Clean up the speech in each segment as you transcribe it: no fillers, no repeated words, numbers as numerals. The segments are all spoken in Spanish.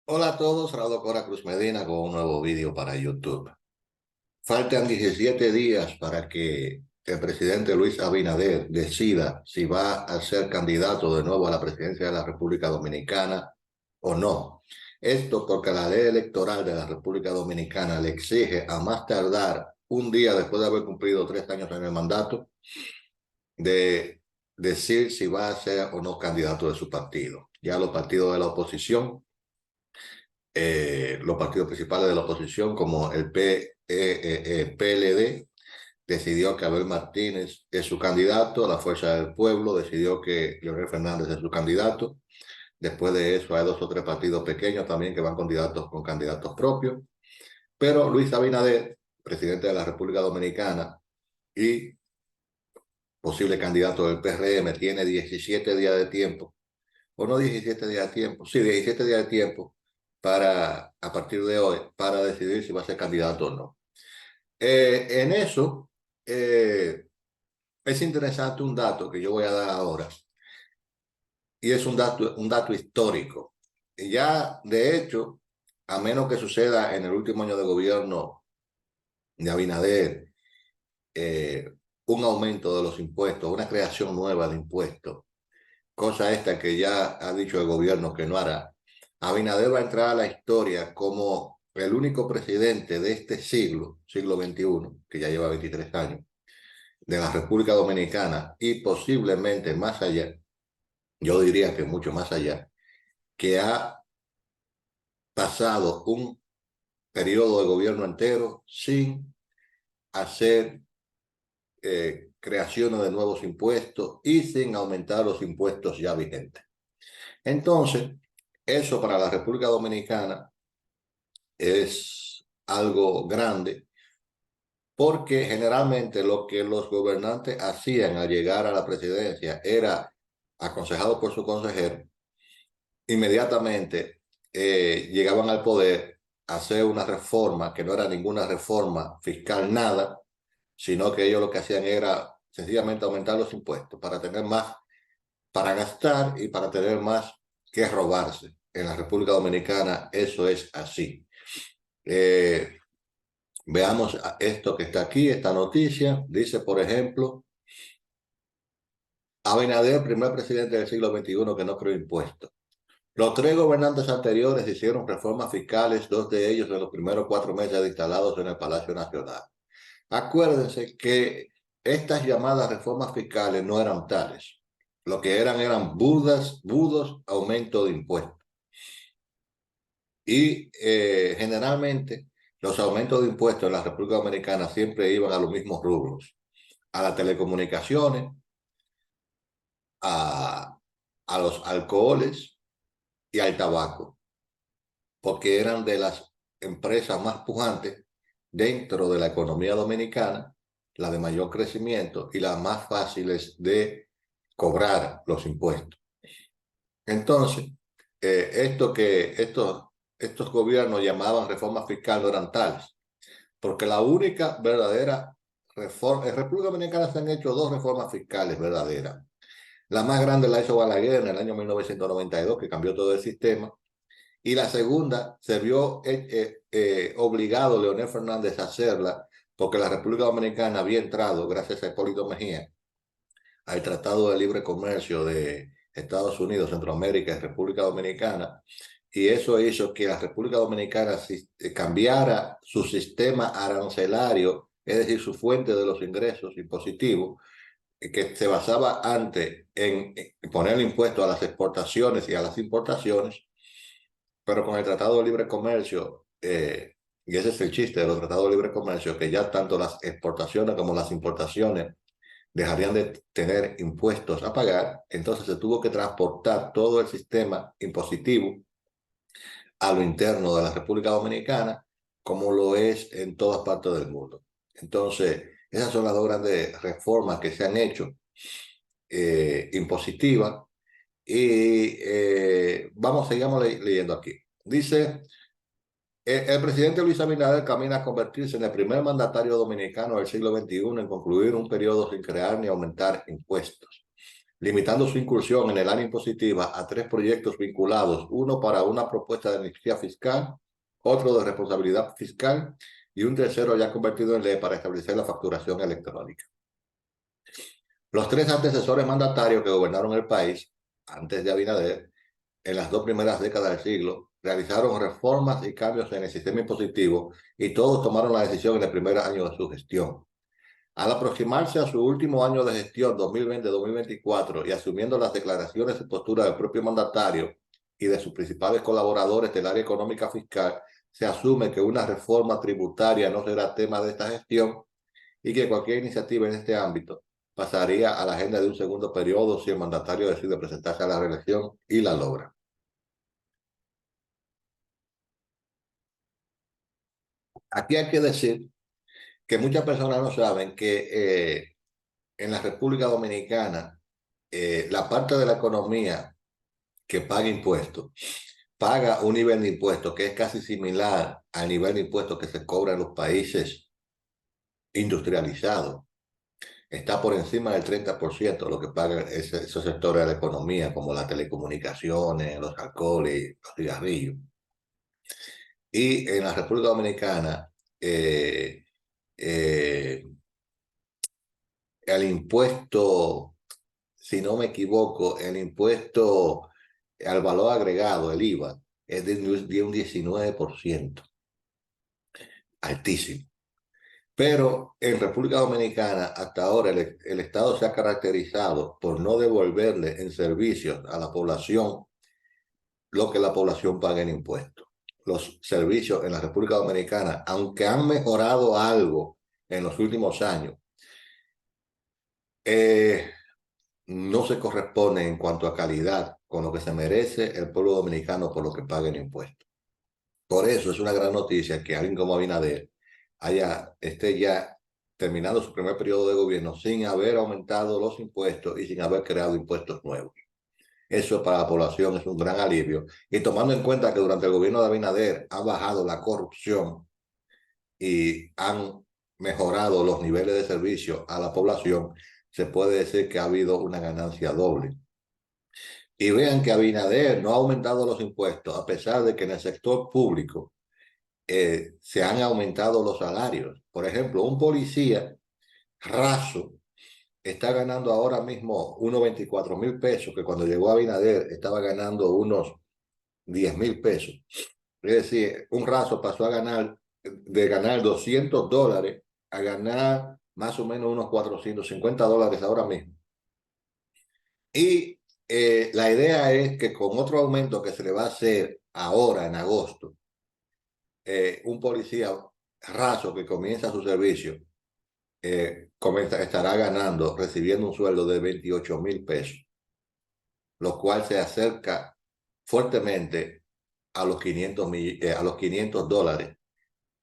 Hola a todos, Raúl Cora Cruz Medina con un nuevo vídeo para YouTube. Faltan 17 días para que el presidente Luis Abinader decida si va a ser candidato de nuevo a la presidencia de la República Dominicana o no. Esto porque la ley electoral de la República Dominicana le exige a más tardar un día después de haber cumplido 3 años en el mandato de decir si va a ser o no candidato de su partido. Ya los partidos de la oposición, los partidos principales de la oposición, como el PLD, decidió que Abel Martínez es su candidato, la Fuerza del Pueblo decidió que Leonel Fernández es su candidato. Después de eso hay dos o tres partidos pequeños también que van con candidatos propios. Pero Luis Abinader, presidente de la República Dominicana y posible candidato del PRM, tiene 17 días de tiempo, o no 17 días de tiempo, sí, 17 días de tiempo para, a partir de hoy, para decidir si va a ser candidato o no. En eso, eh, es interesante un dato que yo voy a dar ahora, y es un dato histórico. Y ya, de hecho, a menos que suceda en el último año de gobierno de Abinader, eh, un aumento de los impuestos, una creación nueva de impuestos, cosa esta que ya ha dicho el gobierno que no hará. Abinader va a entrar a la historia como el único presidente de este siglo XXI, que ya lleva 23 años, de la República Dominicana y posiblemente más allá, yo diría que mucho más allá, que ha pasado un periodo de gobierno entero sin hacer creaciones de nuevos impuestos y sin aumentar los impuestos ya vigentes. Entonces, eso para la República Dominicana es algo grande porque generalmente lo que los gobernantes hacían al llegar a la presidencia era, aconsejado por su consejero, inmediatamente llegaban al poder a hacer una reforma que no era ninguna reforma fiscal, nada, sino que ellos lo que hacían era sencillamente aumentar los impuestos para tener más, para gastar y para tener más que robarse. En la República Dominicana eso es así. Eh, Veamos esto que está aquí, esta noticia. Dice, por ejemplo, Abinader, primer presidente del siglo XXI que no creó impuestos. Los tres gobernantes anteriores hicieron reformas fiscales, dos de ellos en los primeros 4 meses de instalados en el Palacio Nacional. Acuérdense que estas llamadas reformas fiscales no eran tales. Lo que eran budos aumento de impuestos. Y generalmente los aumentos de impuestos en la República Dominicana siempre iban a los mismos rubros, a las telecomunicaciones, a, a los alcoholes y al tabaco, porque eran de las empresas más pujantes dentro de la economía dominicana, la de mayor crecimiento y las más fáciles de cobrar los impuestos. Entonces, estos gobiernos llamaban reforma fiscal no eran tales, porque la única verdadera reforma, en República Dominicana se han hecho dos reformas fiscales verdaderas. La más grande la hizo Balaguer en el año 1992, que cambió todo el sistema. Y la segunda se vio obligado Leonel Fernández a hacerla porque la República Dominicana había entrado, gracias a Hipólito Mejía, al Tratado de Libre Comercio de Estados Unidos, Centroamérica y República Dominicana. Y eso hizo que la República Dominicana cambiara su sistema arancelario, es decir, su fuente de los ingresos impositivos, que se basaba antes en poner el impuesto a las exportaciones y a las importaciones, pero con el Tratado de Libre Comercio, y ese es el chiste de los tratados de libre comercio, que ya tanto las exportaciones como las importaciones dejarían de tener impuestos a pagar, entonces se tuvo que transportar todo el sistema impositivo a lo interno de la República Dominicana, como lo es en todas partes del mundo. Entonces, esas son las dos grandes reformas que se han hecho impositivas. Y sigamos leyendo aquí. Dice, el presidente Luis Abinader camina a convertirse en el primer mandatario dominicano del siglo XXI en concluir un periodo sin crear ni aumentar impuestos. limitando su incursión en el área impositiva a 3 proyectos vinculados, uno para una propuesta de amnistía fiscal, otro de responsabilidad fiscal y un tercero ya convertido en ley para establecer la facturación electrónica. Los 3 antecesores mandatarios que gobernaron el país, antes de Abinader, en las 2 primeras décadas del siglo, realizaron reformas y cambios en el sistema impositivo y todos tomaron la decisión en el primer año de su gestión. Al aproximarse a su último año de gestión 2020-2024 y asumiendo las declaraciones y posturas del propio mandatario y de sus principales colaboradores del área económica fiscal, se asume que una reforma tributaria no será tema de esta gestión y que cualquier iniciativa en este ámbito pasaría a la agenda de un segundo periodo si el mandatario decide presentarse a la reelección y la logra. Aquí hay que decir que muchas personas no saben que en la República Dominicana la parte de la economía que paga impuestos paga un nivel de impuestos que es casi similar al nivel de impuestos que se cobra en los países industrializados. Está por encima del 30% lo que pagan esos sectores de la economía, como las telecomunicaciones, los alcoholes, los cigarrillos. Y en la República Dominicana, eh, el impuesto, si no me equivoco, el impuesto al valor agregado, el IVA, es de un 19%, altísimo. Pero en República Dominicana, hasta ahora, el Estado se ha caracterizado por no devolverle en servicios a la población lo que la población paga en impuestos. Los servicios en la República Dominicana, aunque han mejorado algo en los últimos años, no se corresponde en cuanto a calidad con lo que se merece el pueblo dominicano por lo que paga en impuestos. Por eso es una gran noticia que alguien como Abinader esté ya terminando su primer periodo de gobierno sin haber aumentado los impuestos y sin haber creado impuestos nuevos. Eso para la población es un gran alivio. Y tomando en cuenta que durante el gobierno de Abinader ha bajado la corrupción y han mejorado los niveles de servicio a la población, se puede decir que ha habido una ganancia doble. Y vean que Abinader no ha aumentado los impuestos, a pesar de que en el sector público se han aumentado los salarios. Por ejemplo, un policía raso está ganando ahora mismo unos 24,000 pesos, que cuando llegó Abinader estaba ganando unos 10,000 pesos. Es decir, un raso pasó de ganar $200 a ganar más o menos unos $450 ahora mismo. Y la idea es que con otro aumento que se le va a hacer ahora en agosto, un policía raso que comienza su servicio estará ganando, recibiendo un sueldo de 28,000 pesos, lo cual se acerca fuertemente a los $500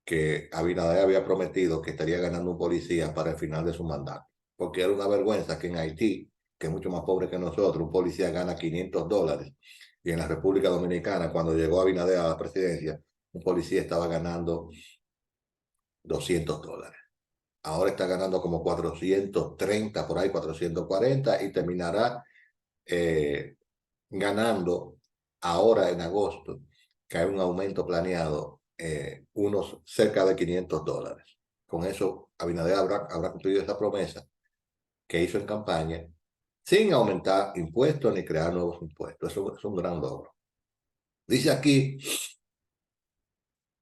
que Abinader había prometido que estaría ganando un policía para el final de su mandato. Porque era una vergüenza que en Haití, que es mucho más pobre que nosotros, un policía gana $500. Y en la República Dominicana, cuando llegó Abinader a la presidencia, un policía estaba ganando $200. Ahora está ganando como 430, por ahí 440, y terminará ganando ahora en agosto, que hay un aumento planeado, unos cerca de $500. Con eso, Abinader habrá cumplido esa promesa que hizo en campaña, sin aumentar impuestos ni crear nuevos impuestos. Eso es un gran logro. Dice aquí,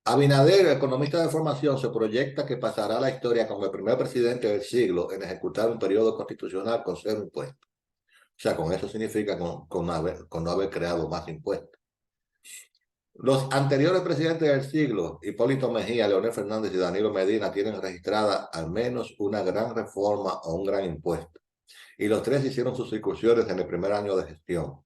Abinader, economista de formación, se proyecta que pasará a la historia como el primer presidente del siglo en ejecutar un periodo constitucional con 0 impuestos. O sea, con eso significa con no haber creado más impuestos. Los anteriores presidentes del siglo, Hipólito Mejía, Leonel Fernández y Danilo Medina, tienen registrada al menos una gran reforma o un gran impuesto. Y los tres hicieron sus incursiones en el primer año de gestión.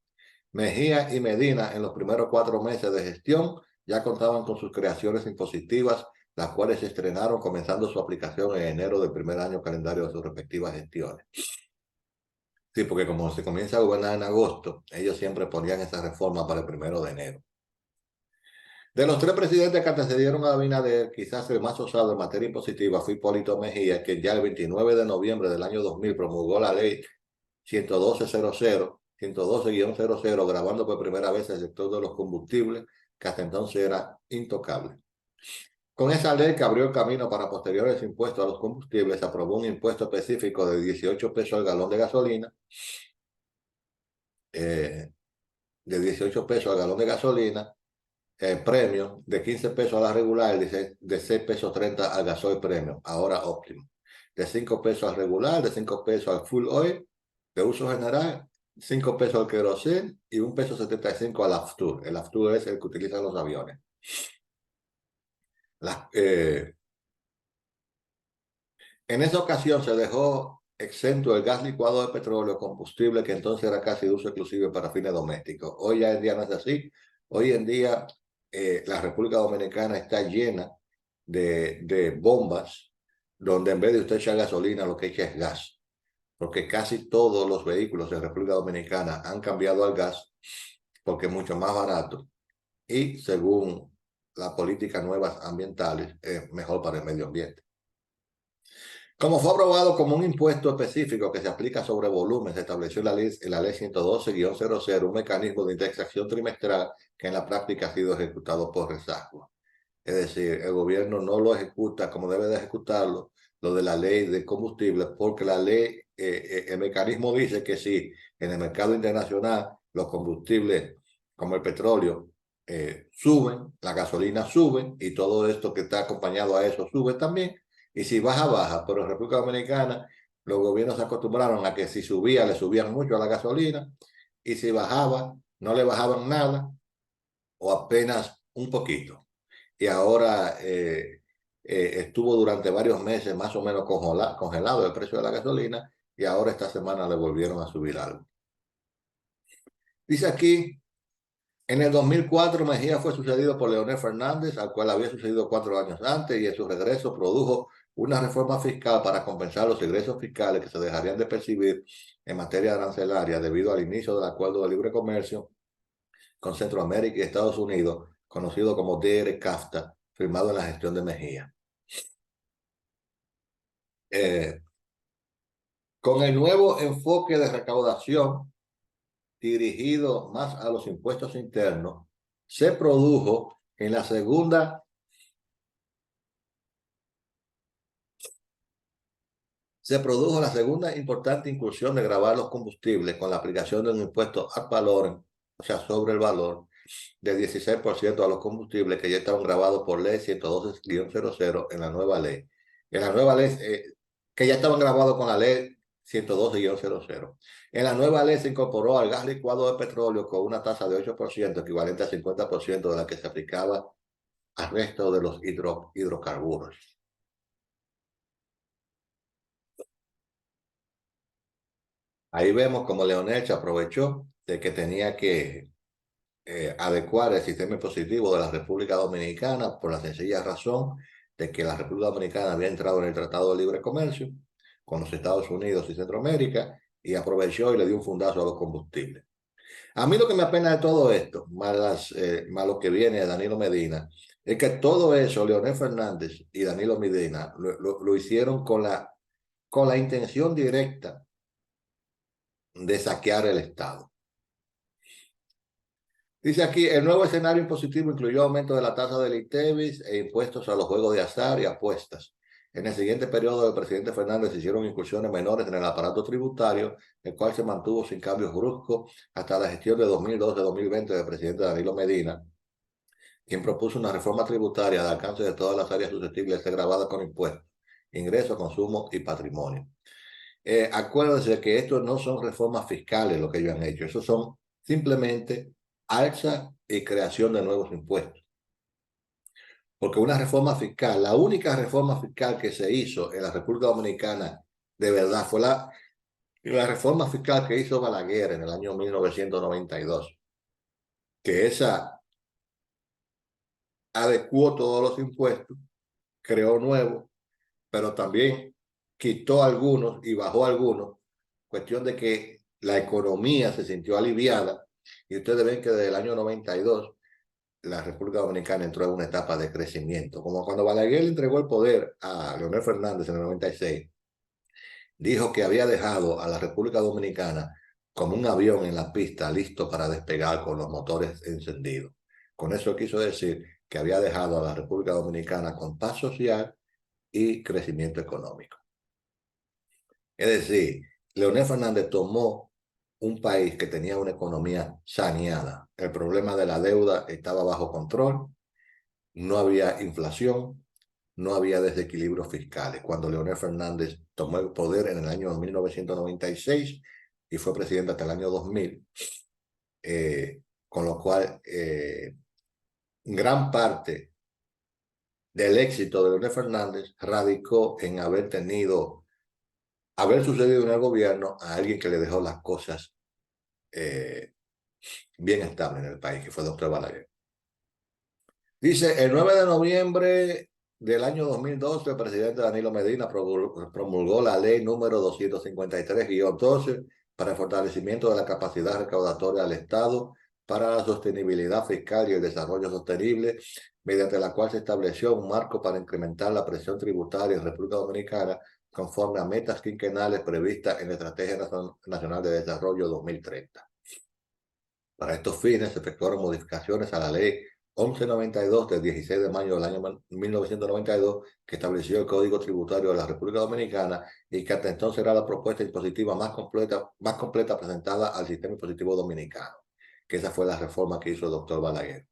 Mejía y Medina, en los primeros 4 meses de gestión, ya contaban con sus creaciones impositivas, las cuales se estrenaron comenzando su aplicación en enero del primer año calendario de sus respectivas gestiones. Sí, porque como se comienza a gobernar en agosto, ellos siempre ponían esa reforma para el 1 de enero. De los 3 presidentes que antecedieron a Abinader, quizás el más osado en materia impositiva fue Hipólito Mejía, que ya el 29 de noviembre del año 2000 promulgó la ley 112.00, 112-00, grabando por primera vez el sector de los combustibles, que hasta entonces era intocable. Con esa ley que abrió el camino para posteriores impuestos a los combustibles, se aprobó un impuesto específico de 18 pesos al galón de gasolina, de 18 pesos al galón de gasolina, premium de 15 pesos a la regular, de 6 pesos 30 al gasoil premium, ahora óptimo, de 5 pesos al regular, de 5 pesos al full oil, de uso general, 5 pesos al kerosene y 1 peso 75 al Aftur. El Aftur es el que utilizan los aviones. La, En esa ocasión se dejó exento el gas licuado de petróleo, combustible que entonces era casi de uso exclusivo para fines domésticos. Hoy ya en día no es así. Hoy en día la República Dominicana está llena de bombas donde en vez de usted echar gasolina lo que echa es gas. Porque casi todos los vehículos de República Dominicana han cambiado al gas porque es mucho más barato y según las políticas nuevas ambientales es mejor para el medio ambiente. Como fue aprobado como un impuesto específico que se aplica sobre volumen, se estableció en la ley 112-00 un mecanismo de indexación trimestral que en la práctica ha sido ejecutado por rezago. Es decir, el gobierno no lo ejecuta como debe de ejecutarlo, lo de la ley de combustible, porque la ley, el mecanismo dice que si en el mercado internacional los combustibles como el petróleo suben, la gasolina sube y todo esto que está acompañado a eso sube también. Y si baja, baja. Pero en República Dominicana los gobiernos se acostumbraron a que si subía, le subían mucho a la gasolina y si bajaba, no le bajaban nada o apenas un poquito. Y ahora estuvo durante varios meses más o menos congelado el precio de la gasolina y ahora esta semana le volvieron a subir algo. Dice aquí, en el 2004 Mejía fue sucedido por Leonel Fernández, al cual había sucedido 4 años antes, y en su regreso produjo una reforma fiscal para compensar los ingresos fiscales que se dejarían de percibir en materia arancelaria debido al inicio del Acuerdo de Libre Comercio con Centroamérica y Estados Unidos, conocido como DR-CAFTA, firmado en la gestión de Mejía. Con el nuevo enfoque de recaudación dirigido más a los impuestos internos, se produjo en la segunda importante incursión de gravar los combustibles con la aplicación de un impuesto ad valorem, o sea, sobre el valor, de 16% a los combustibles que ya estaban grabados por ley 112-00 en la nueva ley. En la nueva ley, que ya estaban grabados con la ley 112-00. En la nueva ley se incorporó al gas licuado de petróleo con una tasa de 8%, equivalente al 50% de la que se aplicaba al resto de los hidrocarburos. Ahí vemos como Leonel se aprovechó de que tenía que adecuar el sistema impositivo de la República Dominicana por la sencilla razón de que la República Dominicana había entrado en el Tratado de Libre Comercio con los Estados Unidos y Centroamérica y aprovechó y le dio un fundazo a los combustibles. A mí lo que me apena de todo esto, más lo que viene de Danilo Medina, es que todo eso, Leonel Fernández y Danilo Medina, lo hicieron con la intención directa de saquear el Estado. Dice aquí, el nuevo escenario impositivo incluyó aumento de la tasa del ITEVIS e impuestos a los juegos de azar y apuestas. En el siguiente periodo del presidente Fernández se hicieron incursiones menores en el aparato tributario, el cual se mantuvo sin cambios bruscos hasta la gestión de 2012-2020 del presidente Danilo Medina, quien propuso una reforma tributaria de alcance de todas las áreas susceptibles de ser gravadas con impuestos, ingresos, consumo y patrimonio. Acuérdense que estos no son reformas fiscales lo que ellos han hecho, esos son simplemente alza y creación de nuevos impuestos. Porque una reforma fiscal, la única reforma fiscal que se hizo en la República Dominicana de verdad fue la reforma fiscal que hizo Balaguer en el año 1992, que esa adecuó todos los impuestos, creó nuevos, pero también quitó algunos y bajó algunos, cuestión de que la economía se sintió aliviada y ustedes ven que desde el año 92 la República Dominicana entró en una etapa de crecimiento, como cuando Balaguer le entregó el poder a Leonel Fernández en el 96, dijo que había dejado a la República Dominicana como un avión en la pista listo para despegar con los motores encendidos. Con eso quiso decir que había dejado a la República Dominicana con paz social y crecimiento económico. Es decir, Leonel Fernández tomó un país que tenía una economía saneada. El problema de la deuda estaba bajo control, no había inflación, no había desequilibrios fiscales. Cuando Leonel Fernández tomó el poder en el año 1996 y fue presidente hasta el año 2000, con lo cual gran parte del éxito de Leonel Fernández radicó en haber sucedido en el gobierno a alguien que le dejó las cosas eh, bien estables en el país, que fue el doctor Balaguer. Dice, el 9 de noviembre del año 2012, el presidente Danilo Medina promulgó la ley número 253-12 para el fortalecimiento de la capacidad recaudatoria del Estado para la sostenibilidad fiscal y el desarrollo sostenible, mediante la cual se estableció un marco para incrementar la presión tributaria en República Dominicana conforme a metas quinquenales previstas en la Estrategia Nacional de Desarrollo 2030. Para estos fines se efectuaron modificaciones a la ley 1192 del 16 de mayo del año 1992, que estableció el Código Tributario de la República Dominicana y que hasta entonces era la propuesta impositiva más completa presentada al sistema impositivo dominicano, que esa fue la reforma que hizo el doctor Balaguer.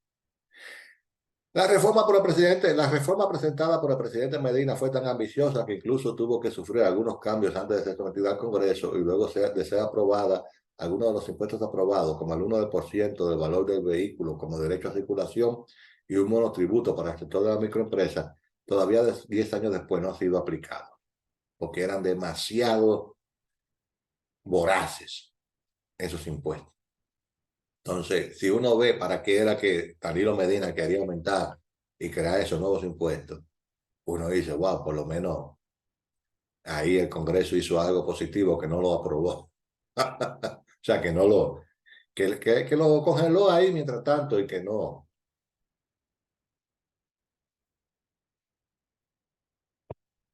La reforma presentada por el presidente Medina fue tan ambiciosa que incluso tuvo que sufrir algunos cambios antes de ser sometida al Congreso y luego de ser aprobada algunos de los impuestos aprobados, como el 1% del valor del vehículo como derecho a circulación y un monotributo para el sector de la microempresa, todavía 10 años después no ha sido aplicado, porque eran demasiado voraces esos impuestos. Entonces, si uno ve para qué era que Danilo Medina quería aumentar y crear esos nuevos impuestos, uno dice, wow, por lo menos ahí el Congreso hizo algo positivo que no lo aprobó. O sea, que lo congeló ahí mientras tanto y que no.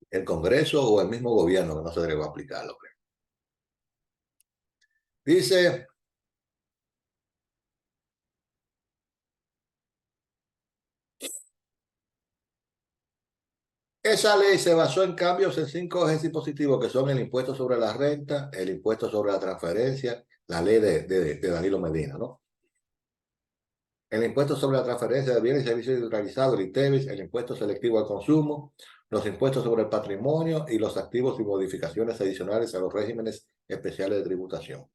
El Congreso o el mismo gobierno que no se debe aplicarlo. Dice, esa ley se basó en cambios en 5 ejes impositivos que son el impuesto sobre la renta, el impuesto sobre la transferencia, la ley de Danilo Medina, ¿no? El impuesto sobre la transferencia de bienes y servicios realizados, el ITEVIS, el impuesto selectivo al consumo, los impuestos sobre el patrimonio y los activos y modificaciones adicionales a los regímenes especiales de tributación.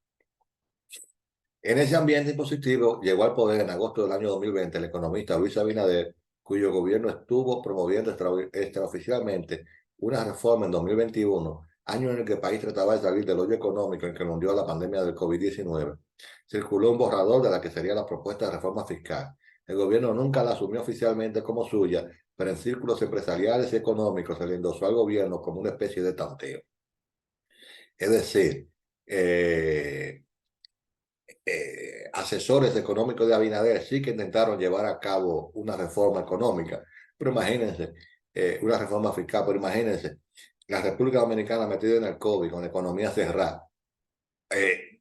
En ese ambiente impositivo llegó al poder en agosto del año 2020 el economista Luis Abinader, cuyo gobierno estuvo promoviendo extraoficialmente una reforma en 2021, año en el que el país trataba de salir del hoyo económico en que lo hundió la pandemia del COVID-19. Circuló un borrador de la que sería la propuesta de reforma fiscal. El gobierno nunca la asumió oficialmente como suya, pero en círculos empresariales y económicos se le endosó al gobierno como una especie de tanteo. Es decir, asesores económicos de Abinader sí que intentaron llevar a cabo una reforma económica, pero imagínense, una reforma fiscal, pero imagínense, la República Dominicana metida en el COVID, con la economía cerrada, eh,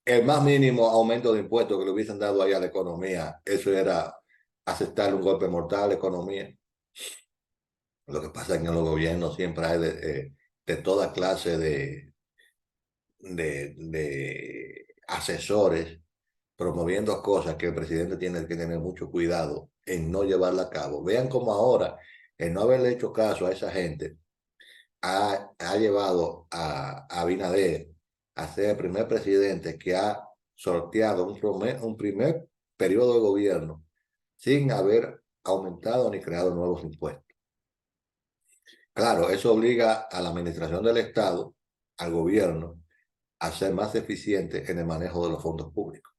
el más mínimo aumento de impuestos que le hubiesen dado ahí a la economía, eso era aceptar un golpe mortal a la economía. Lo que pasa es que en los gobiernos siempre hay de toda clase de asesores promoviendo cosas que el presidente tiene que tener mucho cuidado en no llevarla a cabo. Vean cómo ahora, el no haberle hecho caso a esa gente, ha llevado a Abinader a ser el primer presidente que ha sorteado un primer periodo de gobierno sin haber aumentado ni creado nuevos impuestos. Claro, eso obliga a la administración del Estado, al gobierno, a ser más eficiente en el manejo de los fondos públicos.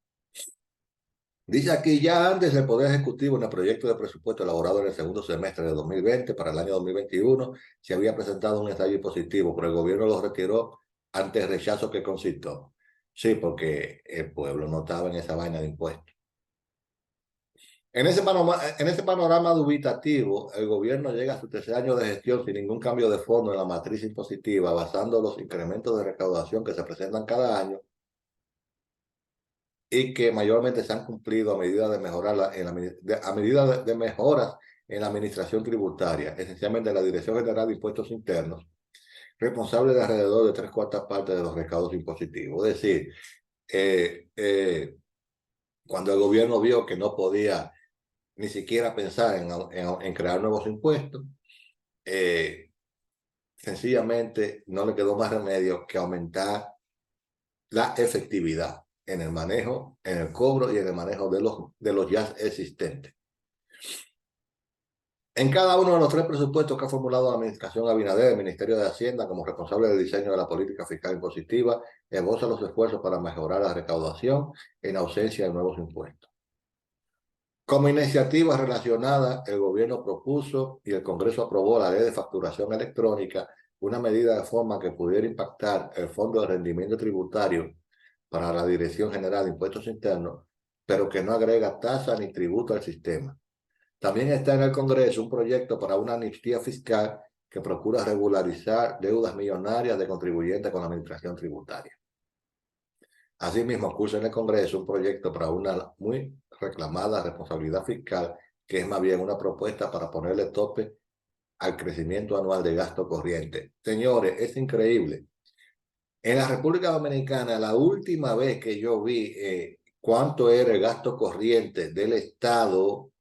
Dice aquí, ya antes del Poder Ejecutivo, en el proyecto de presupuesto elaborado en el segundo semestre de 2020 para el año 2021, se había presentado un ensayo positivo, pero el gobierno lo retiró ante el rechazo que concitó. Sí, porque el pueblo no estaba en esa vaina de impuestos. En ese panorama dubitativo, el gobierno llega a su tercer año de gestión sin ningún cambio de fondo en la matriz impositiva, basando los incrementos de recaudación que se presentan cada año y que mayormente se han cumplido a medida de mejorar a medida de mejoras en la administración tributaria, esencialmente la Dirección General de Impuestos Internos, responsable de alrededor de tres cuartas partes de los recaudos impositivos. Es decir, eh, eh, cuando el gobierno vio que no podía ni siquiera pensar en crear nuevos impuestos, eh, sencillamente no le quedó más remedio que aumentar la efectividad en el manejo, en el cobro y en el manejo de los ya existentes. En cada uno de los tres presupuestos que ha formulado la Administración Abinader, el Ministerio de Hacienda, como responsable del diseño de la política fiscal impositiva, esboza los esfuerzos para mejorar la recaudación en ausencia de nuevos impuestos. Como iniciativa relacionada, el gobierno propuso y el Congreso aprobó la ley de facturación electrónica, una medida de forma que pudiera impactar el Fondo de Rendimiento Tributario para la Dirección General de Impuestos Internos, pero que no agrega tasa ni tributo al sistema. También está en el Congreso un proyecto para una amnistía fiscal que procura regularizar deudas millonarias de contribuyentes con la administración tributaria. Asimismo, cursa en el Congreso un proyecto para una muy reclamada responsabilidad fiscal, que es más bien una propuesta para ponerle tope al crecimiento anual de gasto corriente. Señores, es increíble. En la República Dominicana, la última vez que yo vi cuánto era el gasto corriente del Estado,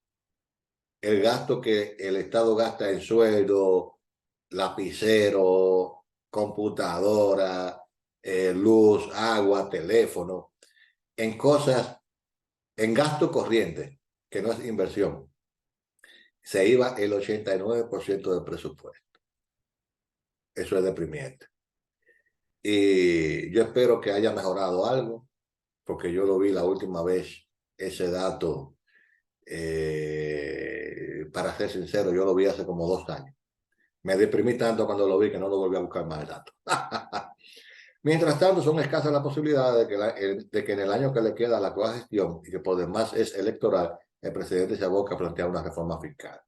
el gasto que el Estado gasta en sueldo, lapicero, computadora, luz, agua, teléfono, en cosas, en gasto corriente, que no es inversión, se iba el 89% del presupuesto. Eso es deprimente. Y yo espero que haya mejorado algo, porque yo lo vi la última vez, ese dato, para ser sincero, yo lo vi hace como 2 años. Me deprimí tanto cuando lo vi que no lo volví a buscar más el dato. Mientras tanto, son escasas las posibilidades de que en el año que le queda a la actual gestión, y que por demás es electoral, el presidente se aboque a plantear una reforma fiscal.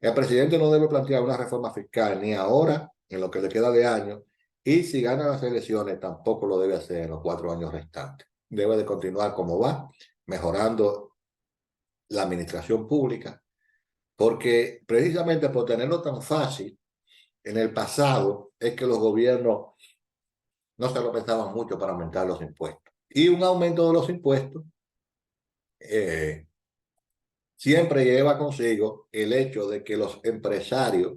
El presidente no debe plantear una reforma fiscal ni ahora, en lo que le queda de año, y si gana las elecciones, tampoco lo debe hacer en los 4 años restantes. Debe de continuar como va, mejorando la administración pública, porque precisamente por tenerlo tan fácil, en el pasado es que los gobiernos no se lo pensaban mucho para aumentar los impuestos. Y un aumento de los impuestos eh, siempre lleva consigo el hecho de que los empresarios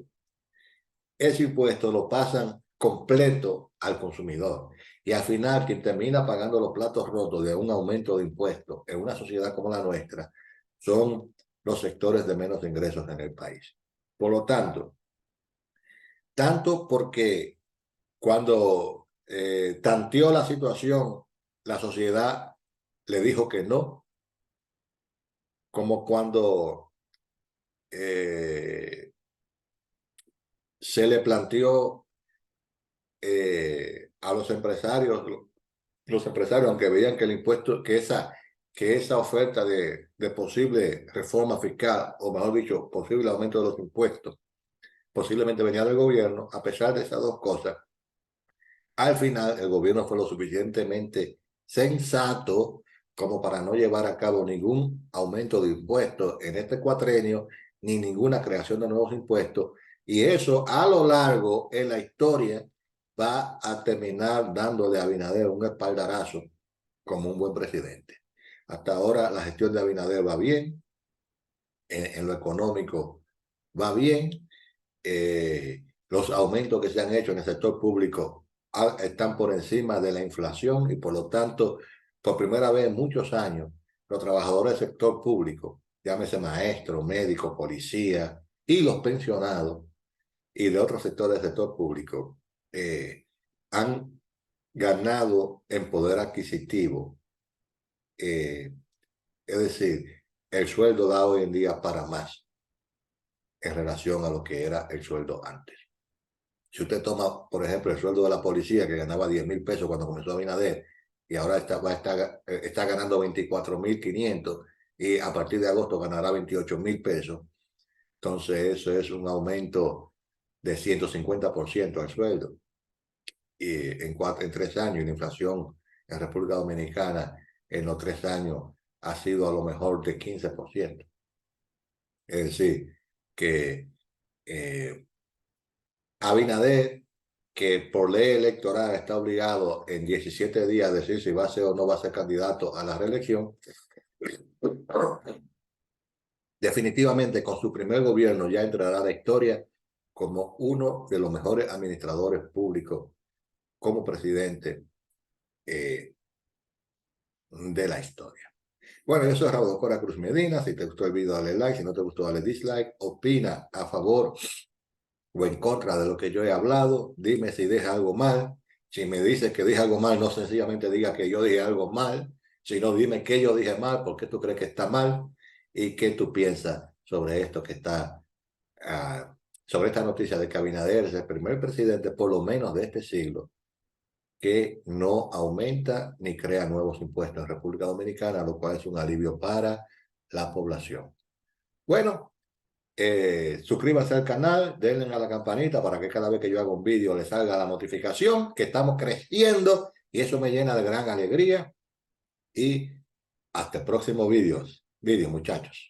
ese impuesto lo pasan completo al consumidor. Y al final, quien termina pagando los platos rotos de un aumento de impuestos en una sociedad como la nuestra son los sectores de menos ingresos en el país. Por lo tanto porque cuando tanteó la situación, la sociedad le dijo que no, como cuando eh, se le planteó a los empresarios, aunque veían que el impuesto, que esa oferta de posible reforma fiscal, o mejor dicho, posible aumento de los impuestos, posiblemente venía del gobierno, a pesar de esas dos cosas, al final el gobierno fue lo suficientemente sensato como para no llevar a cabo ningún aumento de impuestos en este cuatrenio, ni ninguna creación de nuevos impuestos, y eso a lo largo en la historia va a terminar dándole a Abinader un espaldarazo como un buen presidente. Hasta ahora la gestión de Abinader va bien, en lo económico va bien, los aumentos que se han hecho en el sector público están por encima de la inflación y por lo tanto, por primera vez en muchos años, los trabajadores del sector público, llámese maestros, médicos, policía y los pensionados y de otros sectores del sector público, han ganado en poder adquisitivo. Es decir, el sueldo da hoy en día para más en relación a lo que era el sueldo antes. Si usted toma, por ejemplo, el sueldo de la policía, que ganaba 10.000 pesos cuando comenzó Abinader, y ahora está ganando 24.500, y a partir de agosto ganará 28,000 pesos. Entonces eso es un aumento de 150% al sueldo. Y en 3 años, la inflación en República Dominicana en los 3 años ha sido a lo mejor de 15%. Es decir, que Abinader, que por ley electoral está obligado en 17 días a decir si va a ser o no va a ser candidato a la reelección, definitivamente con su primer gobierno ya entrará a la historia como uno de los mejores administradores públicos como presidente de la historia. Bueno, yo soy Raúl Cora Cruz Medina. Si te gustó el video, dale like. Si no te gustó, dale dislike. Opina a favor o en contra de lo que yo he hablado. Dime si dije algo mal. Si me dices que dije algo mal, no sencillamente diga que yo dije algo mal, sino dime qué yo dije mal, por qué tú crees que está mal y qué tú piensas sobre esto que está, sobre esta noticia de que Abinader es el primer presidente, por lo menos de este siglo, que no aumenta ni crea nuevos impuestos en República Dominicana, lo cual es un alivio para la población. Bueno, suscríbanse al canal, denle a la campanita para que cada vez que yo haga un vídeo les salga la notificación, que estamos creciendo y eso me llena de gran alegría. Y hasta el próximo vídeo, muchachos.